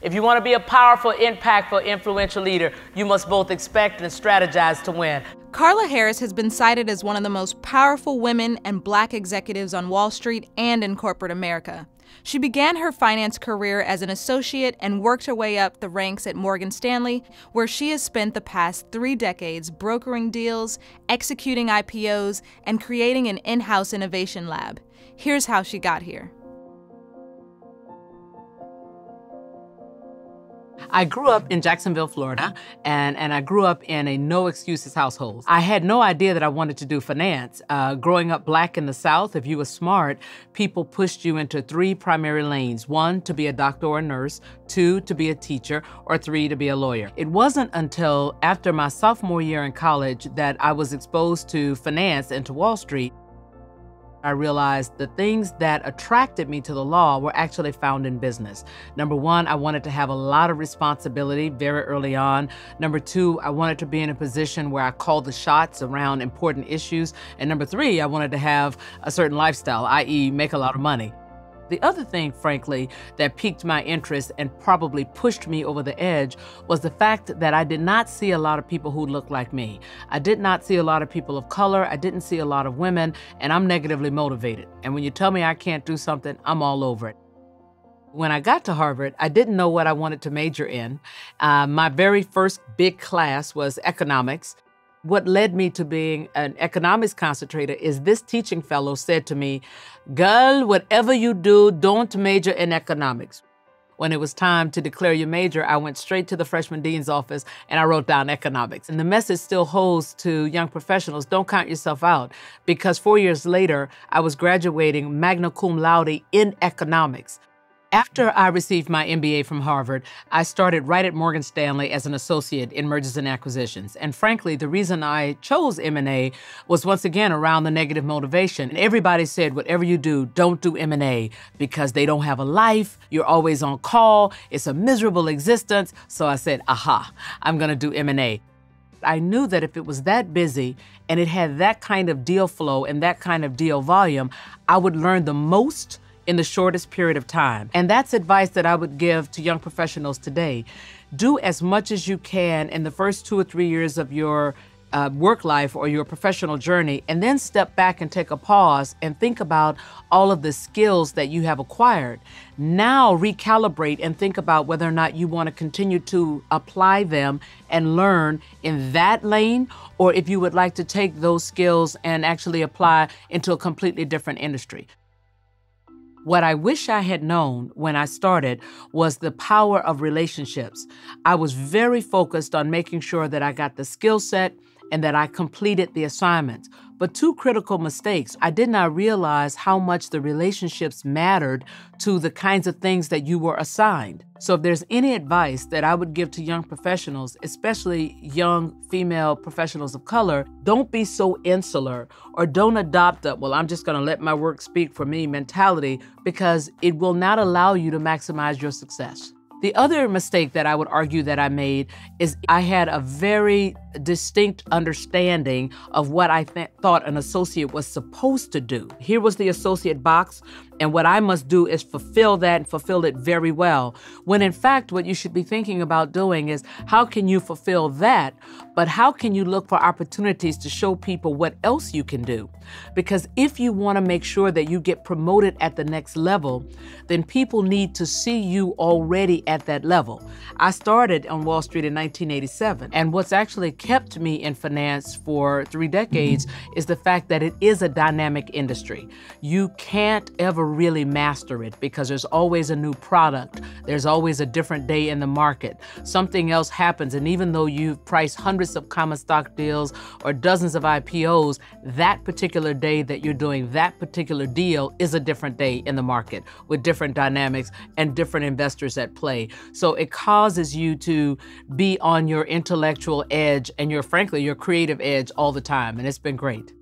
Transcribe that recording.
If you want to be a powerful, impactful, influential leader, you must both expect and strategize to win. Carla Harris has been cited as one of the most powerful women and Black executives on Wall Street and in corporate America. She began her finance career as an associate and worked her way up the ranks at Morgan Stanley, where she has spent the past 3 decades brokering deals, executing IPOs, and creating an in-house innovation lab. Here's how she got here. I grew up in Jacksonville, Florida, and I grew up in a no-excuses household. I had no idea that I wanted to do finance. Growing up Black in the South, if you were smart, people pushed you into 3 primary lanes. 1, to be a doctor or a nurse, 2, to be a teacher, or 3, to be a lawyer. It wasn't until after my sophomore year in college that I was exposed to finance and to Wall Street. I realized the things that attracted me to the law were actually found in business. Number 1, I wanted to have a lot of responsibility very early on. Number 2, I wanted to be in a position where I called the shots around important issues. And number 3, I wanted to have a certain lifestyle, i.e. make a lot of money. The other thing, frankly, that piqued my interest and probably pushed me over the edge was the fact that I did not see a lot of people who looked like me. I did not see a lot of people of color. I didn't see a lot of women, and I'm negatively motivated. And when you tell me I can't do something, I'm all over it. When I got to Harvard, I didn't know what I wanted to major in. My very first big class was economics. What led me to being an economics concentrator is this teaching fellow said to me, "Girl, whatever you do, don't major in economics." When it was time to declare your major, I went straight to the freshman dean's office and I wrote down economics. And the message still holds to young professionals: don't count yourself out, because 4 years later, I was graduating magna cum laude in economics. After I received my MBA from Harvard, I started right at Morgan Stanley as an associate in mergers and acquisitions. And frankly, the reason I chose M&A was once again around the negative motivation. And everybody said, whatever you do, don't do M&A because they don't have a life, you're always on call, it's a miserable existence. So I said, aha, I'm gonna do M&A. I knew that if it was that busy and it had that kind of deal flow and that kind of deal volume, I would learn the most in the shortest period of time. And that's advice that I would give to young professionals today. Do as much as you can in the first 2 or 3 years of your work life or your professional journey, and then step back and take a pause and think about all of the skills that you have acquired. Now recalibrate and think about whether or not you want to continue to apply them and learn in that lane, or if you would like to take those skills and actually apply into a completely different industry. What I wish I had known when I started was the power of relationships. I was very focused on making sure that I got the skill set and that I completed the assignments. But 2 critical mistakes: I did not realize how much the relationships mattered to the kinds of things that you were assigned. So if there's any advice that I would give to young professionals, especially young female professionals of color, don't be so insular or don't adopt the, well, I'm just gonna let my work speak for me mentality, because it will not allow you to maximize your success. The other mistake that I would argue that I made is I had a very distinct understanding of what I thought an associate was supposed to do. Here was the associate box, and what I must do is fulfill that and fulfill it very well. When in fact, what you should be thinking about doing is, how can you fulfill that, but how can you look for opportunities to show people what else you can do? Because if you want to make sure that you get promoted at the next level, then people need to see you already at that level. I started on Wall Street in 1987, and what's actually kept me in finance for 3 decades is the fact that it is a dynamic industry. You can't ever really master it because there's always a new product. There's always a different day in the market. Something else happens, and even though you've priced hundreds of common stock deals or dozens of IPOs, that particular day that you're doing that particular deal is a different day in the market with different dynamics and different investors at play. So it causes you to be on your intellectual edge and frankly, your creative edge all the time, and it's been great.